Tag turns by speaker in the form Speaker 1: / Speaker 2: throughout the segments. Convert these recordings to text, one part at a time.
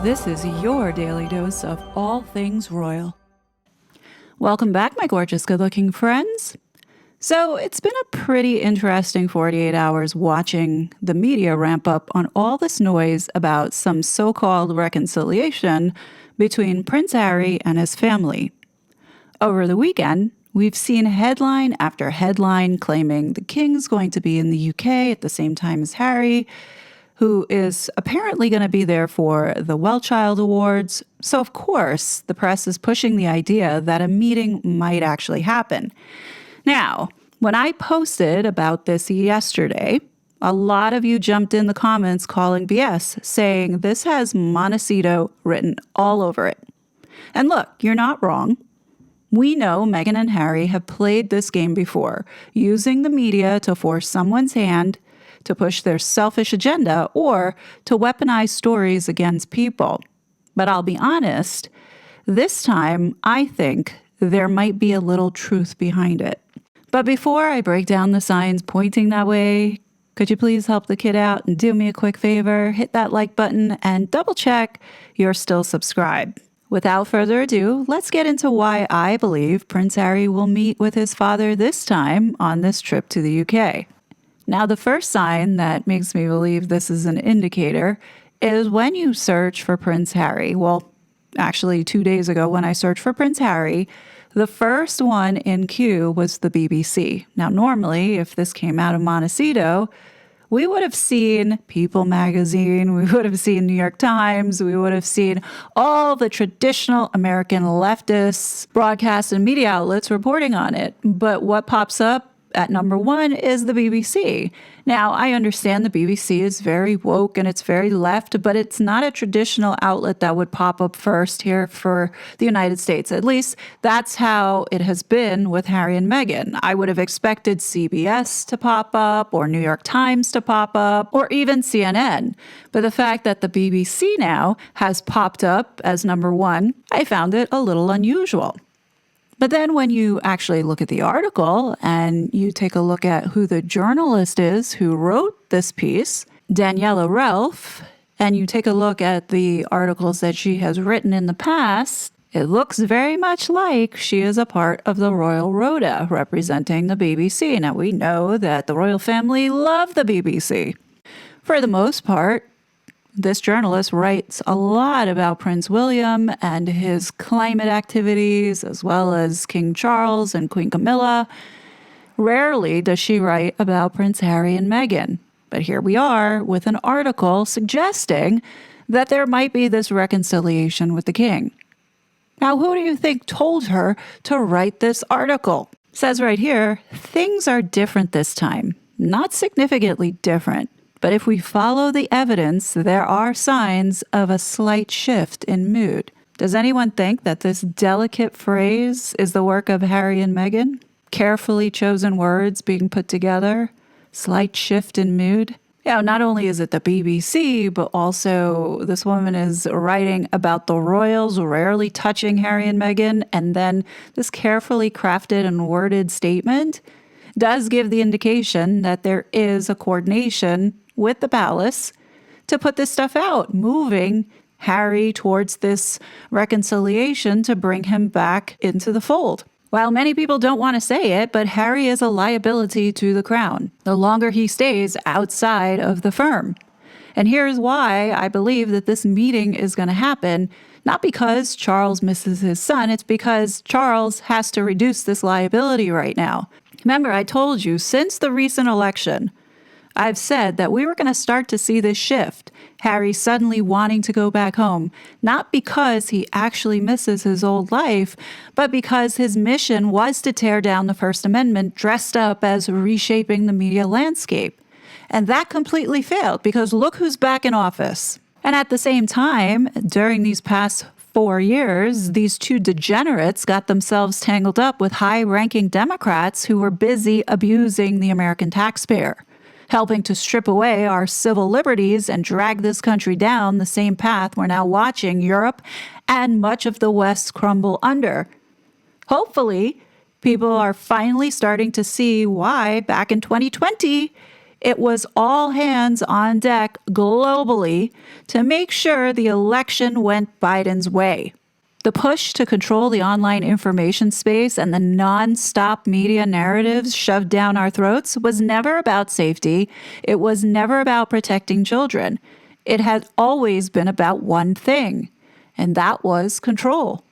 Speaker 1: This is your daily dose of all things royal. Welcome back, my gorgeous, good-looking friends. So it's been a pretty interesting 48 hours watching the media ramp up on all this noise about some so-called reconciliation between Prince Harry and his family. Over the weekend, we've seen headline after headline claiming the king's going to be in the UK at the same time as Harry, who is apparently going to be there for the Well Child Awards. So, of course, the press is pushing the idea that a meeting might actually happen. Now, when I posted about this yesterday, a lot of you jumped in the comments calling BS, saying this has Montecito written all over it. And look, you're not wrong. We know Meghan and Harry have played this game before, using the media to force someone's hand, to push their selfish agenda, or to weaponize stories against people. But I'll be honest, this time I think there might be a little truth behind it. But before I break down the signs pointing that way, could you please help the kid out and do me a quick favor? Hit that like button and double check you're still subscribed. Without further ado, let's get into why I believe Prince Harry will meet with his father this time on this trip to the UK. Now, the first sign that makes me believe this is an indicator is when you search for Prince Harry. Well, actually, 2 days ago when I searched for Prince Harry, the first one in queue was the BBC. Now, normally, if this came out of Montecito, we would have seen People magazine, we would have seen New York Times, we would have seen all the traditional American leftists, broadcast and media outlets reporting on it. But what pops up at number one is the BBC. Now, I understand the BBC is very woke and it's very left, but it's not a traditional outlet that would pop up first here for the United States. At least that's how it has been with Harry and Meghan. I would have expected CBS to pop up or New York Times to pop up or even CNN. But the fact that the BBC now has popped up as number one, I found it a little unusual. But then when you actually look at the article and you take a look at who the journalist is who wrote this piece, Daniela Ralph, and you take a look at the articles that she has written in the past, it looks very much like she is a part of the Royal Rota representing the BBC. Now, we know that the royal family love the BBC. For the most part, this journalist writes a lot about Prince William and his climate activities, as well as King Charles and Queen Camilla. Rarely does she write about Prince Harry and Meghan. But here we are with an article suggesting that there might be this reconciliation with the king. Now, who do you think told her to write this article? It says right here, things are different this time. Not significantly different. But if we follow the evidence, there are signs of a slight shift in mood. Does anyone think that this delicate phrase is the work of Harry and Meghan? Carefully chosen words being put together? Slight shift in mood? Not only is it the BBC, but also this woman is writing about the royals rarely touching Harry and Meghan, and then this carefully crafted and worded statement does give the indication that there is a coordination with the palace to put this stuff out, moving Harry towards this reconciliation to bring him back into the fold. While many people don't want to say it, but Harry is a liability to the crown the longer he stays outside of the firm. And here's why I believe that this meeting is going to happen. Not because Charles misses his son, it's because Charles has to reduce this liability right now. Remember, I told you, since the recent election, I've said that we were going to start to see this shift. Harry suddenly wanting to go back home, not because he actually misses his old life, but because his mission was to tear down the First Amendment dressed up as reshaping the media landscape. And that completely failed because look who's back in office. And at the same time, during these past 4 years, these two degenerates got themselves tangled up with high-ranking Democrats who were busy abusing the American taxpayer, helping to strip away our civil liberties and drag this country down the same path we're now watching Europe and much of the West crumble under. Hopefully, people are finally starting to see why back in 2020, It was all hands on deck globally to make sure the election went Biden's way. The push to control the online information space and the non-stop media narratives shoved down our throats was never about safety. It was never about protecting children. It had always been about one thing, and that was control.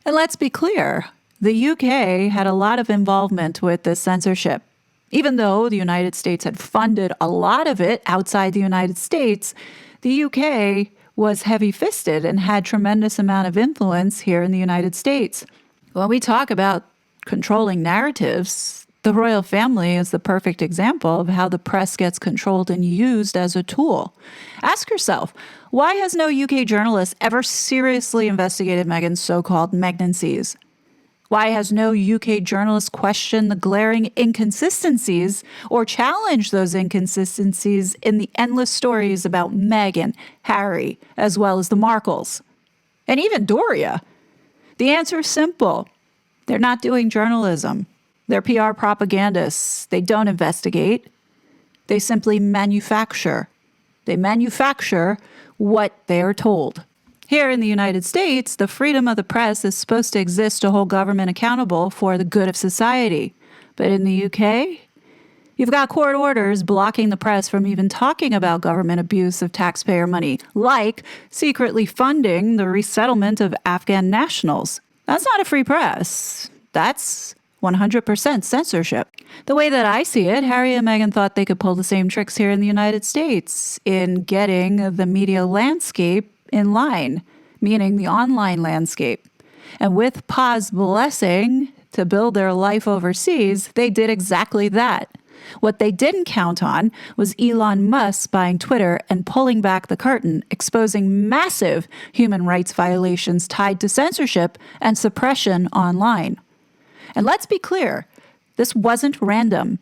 Speaker 1: And let's be clear, the UK had a lot of involvement with this censorship. Even though the United States had funded a lot of it outside the United States, the UK was heavy-fisted and had tremendous amount of influence here in the United States. When we talk about controlling narratives, the royal family is the perfect example of how the press gets controlled and used as a tool. Ask yourself, why has no UK journalist ever seriously investigated Meghan's so-called malignancies? Why has no UK journalist questioned the glaring inconsistencies or challenged those inconsistencies in the endless stories about Meghan, Harry, as well as the Markles? And even Doria? The answer is simple. They're not doing journalism. They're PR propagandists. They don't investigate. They simply manufacture. They manufacture what they are told. Here in the United States, the freedom of the press is supposed to exist to hold government accountable for the good of society. But in the UK, you've got court orders blocking the press from even talking about government abuse of taxpayer money, like secretly funding the resettlement of Afghan nationals. That's not a free press. That's 100% censorship. The way that I see it, Harry and Meghan thought they could pull the same tricks here in the United States in getting the media landscape in line, meaning the online landscape. And with Pa's blessing to build their life overseas, they did exactly that. What they didn't count on was Elon Musk buying Twitter and pulling back the curtain, exposing massive human rights violations tied to censorship and suppression online. And let's be clear, this wasn't random.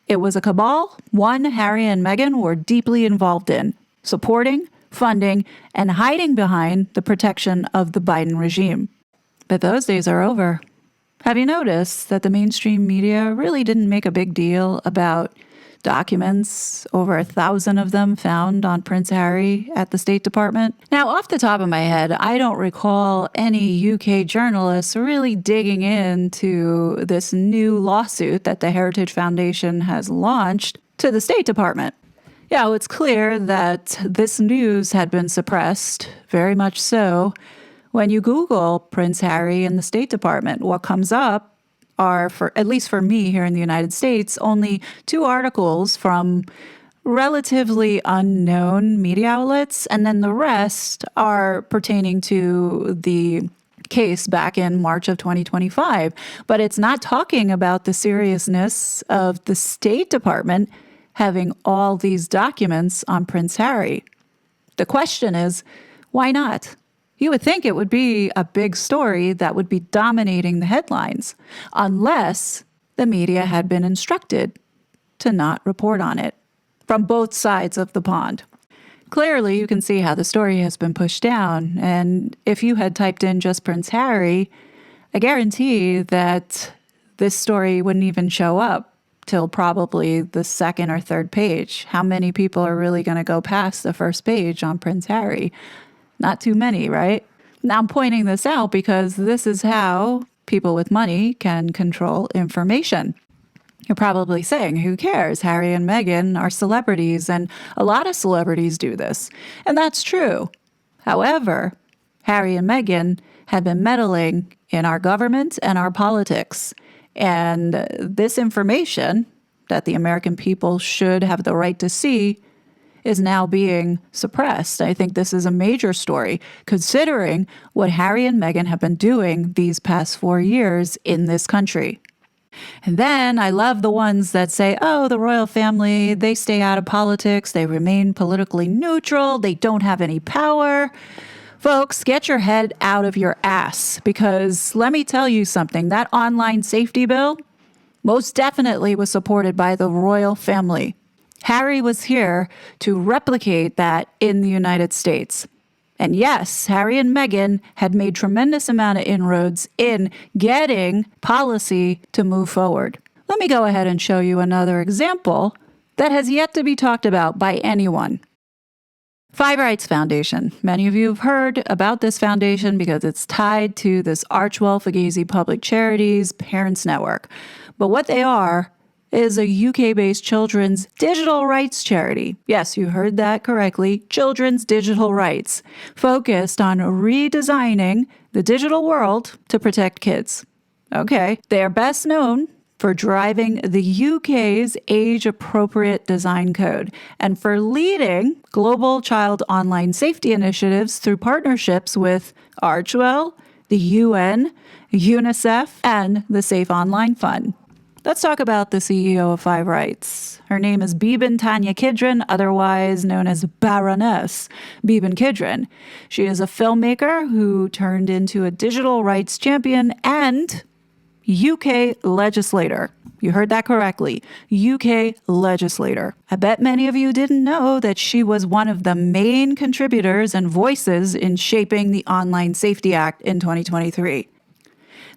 Speaker 1: It was a cabal one Harry and Meghan were deeply involved in, supporting, funding, and hiding behind the protection of the Biden regime. But those days are over. Have you noticed that the mainstream media really didn't make a big deal about documents, over 1,000 of them found on Prince Harry at the State Department? Now, off the top of my head, I don't recall any UK journalists really digging into this new lawsuit that the Heritage Foundation has launched to the State Department. Yeah, it's clear that this news had been suppressed, very much so. When you Google Prince Harry and the State Department, what comes up are, at least for me here in the United States, only 2 articles from relatively unknown media outlets, and then the rest are pertaining to the case back in March of 2025. But it's not talking about the seriousness of the State Department having all these documents on Prince Harry. The question is, why not? You would think it would be a big story that would be dominating the headlines, unless the media had been instructed to not report on it from both sides of the pond. Clearly, you can see how the story has been pushed down, and if you had typed in just Prince Harry, I guarantee that this story wouldn't even show up till probably the second or third page. How many people are really going to go past the first page on Prince Harry? Not too many, right? Now I'm pointing this out because this is how people with money can control information. You're probably saying, who cares? Harry and Meghan are celebrities, and a lot of celebrities do this. And that's true. However, Harry and Meghan have been meddling in our government and our politics. And this information that the American people should have the right to see is now being suppressed. I think this is a major story, considering what Harry and Meghan have been doing these past 4 years in this country. And then I love the ones that say, oh, the royal family, they stay out of politics, they remain politically neutral, they don't have any power. Folks, get your head out of your ass, because let me tell you something, that online safety bill most definitely was supported by the royal family. Harry was here to replicate that in the United States. And yes, Harry and Meghan had made tremendous amount of inroads in getting policy to move forward. Let me go ahead and show you another example that has yet to be talked about by anyone. Five Rights Foundation. Many of you have heard about this foundation because it's tied to this Archewell Fugazi Public Charities Parents Network. But what they are is a UK-based children's digital rights charity. Yes, you heard that correctly. Children's digital rights, focused on redesigning the digital world to protect kids. Okay. They are best known for driving the UK's age-appropriate design code and for leading global child online safety initiatives through partnerships with Archewell, the UN, UNICEF, and the Safe Online Fund. Let's talk about the CEO of Five Rights. Her name is Beeban Tanya Kidron, otherwise known as Baroness Beeban Kidron. She is a filmmaker who turned into a digital rights champion and UK legislator. You heard that correctly. UK legislator. I bet many of you didn't know that she was one of the main contributors and voices in shaping the Online Safety Act in 2023.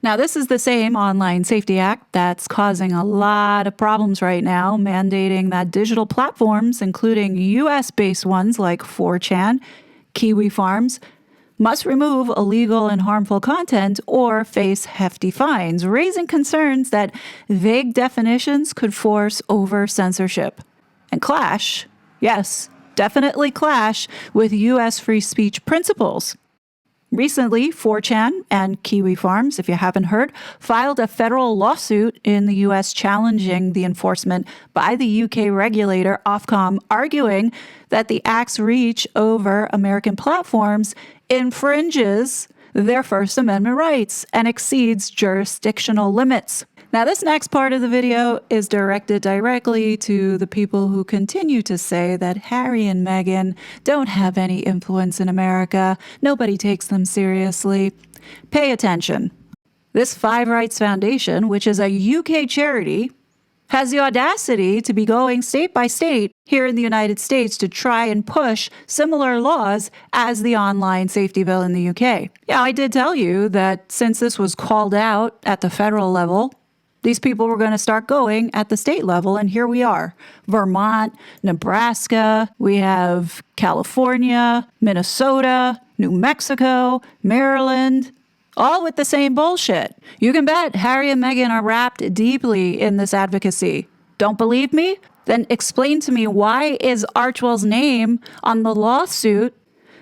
Speaker 1: Now, this is the same Online Safety Act that's causing a lot of problems right now, mandating that digital platforms, including US-based ones like 4chan, Kiwi Farms, must remove illegal and harmful content or face hefty fines, raising concerns that vague definitions could force over censorship and clash, yes, definitely clash with U.S. free speech principles. Recently, 4chan and Kiwi Farms, if you haven't heard, filed a federal lawsuit in the U.S. challenging the enforcement by the UK regulator Ofcom, arguing that the Act's reach over American platforms infringes their First Amendment rights and exceeds jurisdictional limits. Now, this next part of the video is directed directly to the people who continue to say that Harry and Meghan don't have any influence in America. Nobody takes them seriously. Pay attention. This Five Rights Foundation, which is a UK charity, has the audacity to be going state by state here in the United States to try and push similar laws as the online safety bill in the UK. Yeah, I did tell you that since this was called out at the federal level, these people were going to start going at the state level, and here we are. Vermont, Nebraska, we have California, Minnesota, New Mexico, Maryland, all with the same bullshit. You can bet Harry and Meghan are wrapped deeply in this advocacy. Don't believe me? Then explain to me, why is Archewell's name on the lawsuit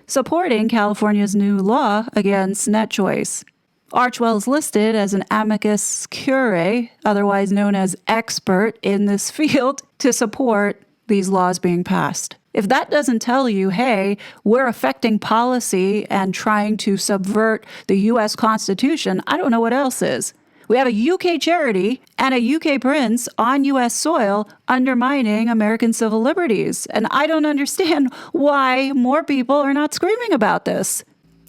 Speaker 1: supporting California's new law against net choice? Archewell is listed as an amicus curiae, otherwise known as expert in this field, to support these laws being passed. If that doesn't tell you, hey, we're affecting policy and trying to subvert the U.S. Constitution, I don't know what else is. We have a UK charity and a UK prince on U.S. soil undermining American civil liberties. And I don't understand why more people are not screaming about this.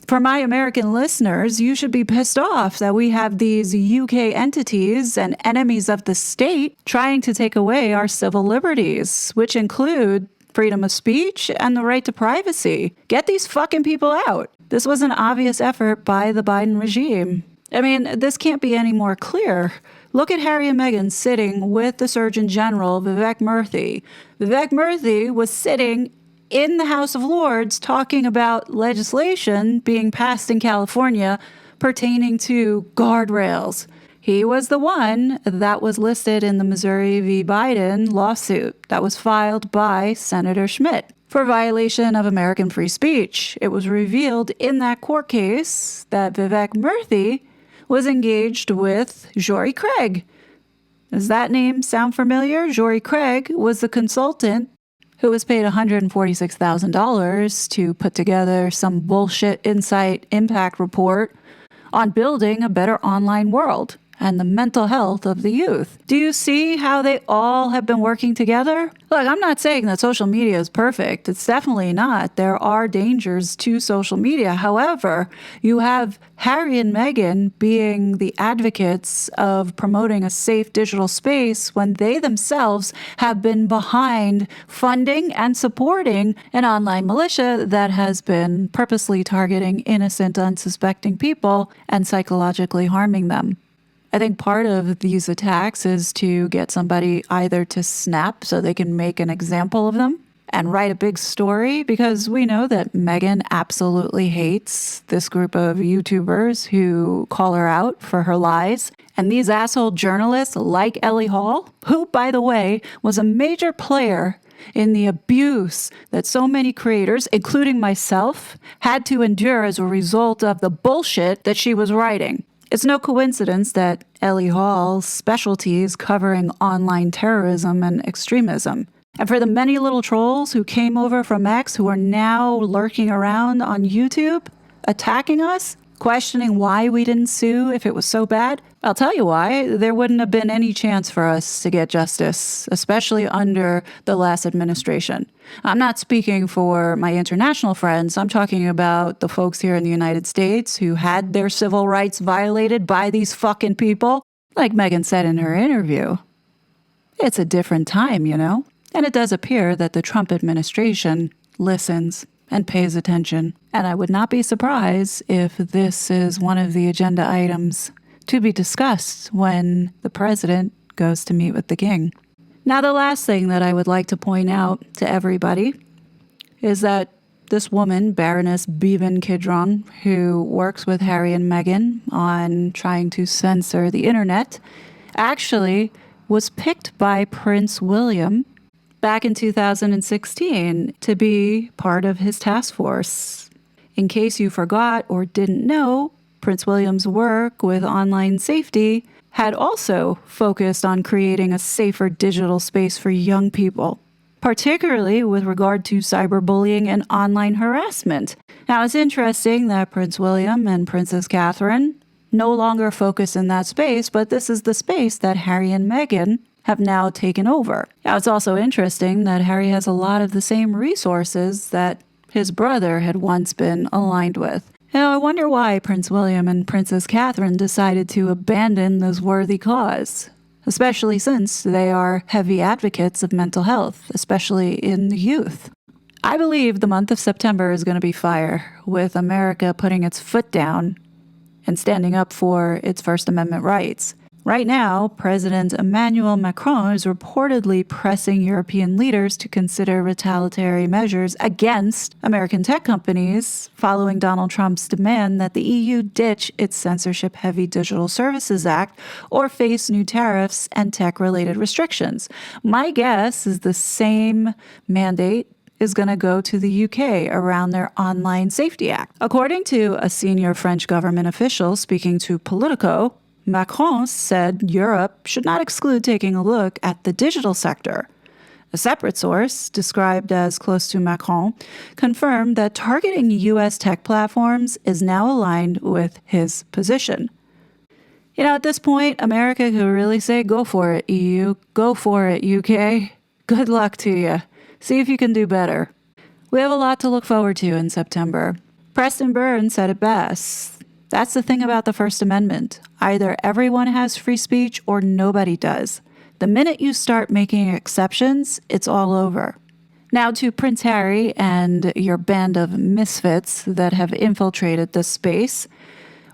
Speaker 1: For my American listeners, you should be pissed off that we have these UK entities and enemies of the state trying to take away our civil liberties, which include freedom of speech and the right to privacy. Get these fucking people out. This was an obvious effort by the Biden regime. I mean, this can't be any more clear. Look at Harry and Meghan sitting with the Surgeon General, Vivek Murthy. Vivek Murthy was sitting in the House of Lords talking about legislation being passed in California pertaining to guardrails. He was the one that was listed in the Missouri v. Biden lawsuit that was filed by Senator Schmidt for violation of American free speech. It was revealed in that court case that Vivek Murthy was engaged with Jory Craig. Does that name sound familiar? Jory Craig was the consultant who was paid $146,000 to put together some bullshit insight impact report on building a better online world and the mental health of the youth. Do you see how they all have been working together? Look, I'm not saying that social media is perfect. It's definitely not. There are dangers to social media. However, you have Harry and Meghan being the advocates of promoting a safe digital space when they themselves have been behind funding and supporting an online militia that has been purposely targeting innocent, unsuspecting people and psychologically harming them. I think part of these attacks is to get somebody either to snap so they can make an example of them and write a big story, because we know that Meghan absolutely hates this group of YouTubers who call her out for her lies. And these asshole journalists like Ellie Hall, who, by the way, was a major player in the abuse that so many creators, including myself, had to endure as a result of the bullshit that she was writing. It's no coincidence that Ellie Hall's specialty is covering online terrorism and extremism. And for the many little trolls who came over from X who are now lurking around on YouTube, attacking us, questioning why we didn't sue if it was so bad, I'll tell you why. There wouldn't have been any chance for us to get justice, especially under the last administration. I'm not speaking for my international friends. I'm talking about the folks here in the United States who had their civil rights violated by these fucking people. Like Meghan said in her interview, it's a different time, you know? And it does appear that the Trump administration listens and pays attention. And I would not be surprised if this is one of the agenda items to be discussed when the president goes to meet with the king. Now, the last thing that I would like to point out to everybody is that this woman, Baroness Bevan Kidron, who works with Harry and Meghan on trying to censor the internet, actually was picked by Prince William back in 2016 to be part of his task force. In case you forgot or didn't know, Prince William's work with online safety had also focused on creating a safer digital space for young people, particularly with regard to cyberbullying and online harassment. Now, it's interesting that Prince William and Princess Catherine no longer focus in that space, but this is the space that Harry and Meghan have now taken over. Now, it's also interesting that Harry has a lot of the same resources that his brother had once been aligned with. Now, I wonder why Prince William and Princess Catherine decided to abandon this worthy cause, especially since they are heavy advocates of mental health, especially in the youth. I believe the month of September is going to be fire, with America putting its foot down and standing up for its First Amendment rights. Right now, President Emmanuel Macron is reportedly pressing European leaders to consider retaliatory measures against American tech companies following Donald Trump's demand that the EU ditch its censorship-heavy Digital Services Act or face new tariffs and tech-related restrictions. My guess is the same mandate is going to go to the UK around their Online Safety Act. According to a senior French government official speaking to Politico, Macron said Europe should not exclude taking a look at the digital sector. A separate source, described as close to Macron, confirmed that targeting U.S. tech platforms is now aligned with his position. You know, at this point, America could really say, go for it, EU. Go for it, UK. Good luck to you. See if you can do better. We have a lot to look forward to in September. Preston Byrne said it best. That's the thing about the First Amendment. Either everyone has free speech or nobody does. The minute you start making exceptions, it's all over. Now to Prince Harry and your band of misfits that have infiltrated this space.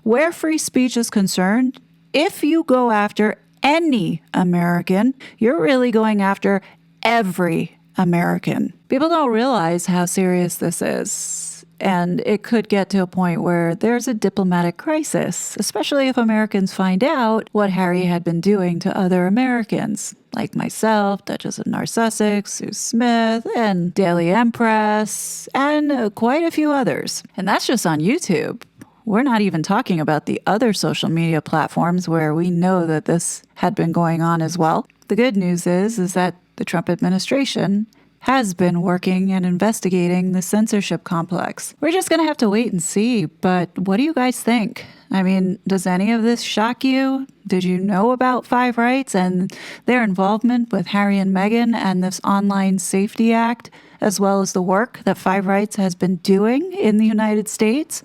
Speaker 1: Where free speech is concerned, if you go after any American, you're really going after every American. People don't realize how serious this is. And it could get to a point where there's a diplomatic crisis, especially if Americans find out what Harry had been doing to other Americans, like myself, Duchess of Sussex, Sue Smith, and Daily Empress, and quite a few others. And that's just on YouTube. We're not even talking about the other social media platforms where we know that this had been going on as well. The good news is that the Trump administration has been working and investigating the censorship complex. We're just going to have to wait and see, but what do you guys think? I mean, does any of this shock you? Did you know about Five Rights and their involvement with Harry and Meghan and this Online Safety Act, as well as the work that Five Rights has been doing in the United States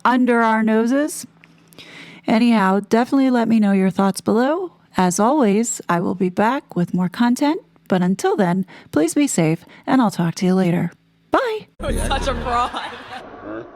Speaker 1: under our noses? Anyhow, definitely let me know your thoughts below. As always, I will be back with more content. But until then, please be safe, and I'll talk to you later. Bye!
Speaker 2: You're such a fraud.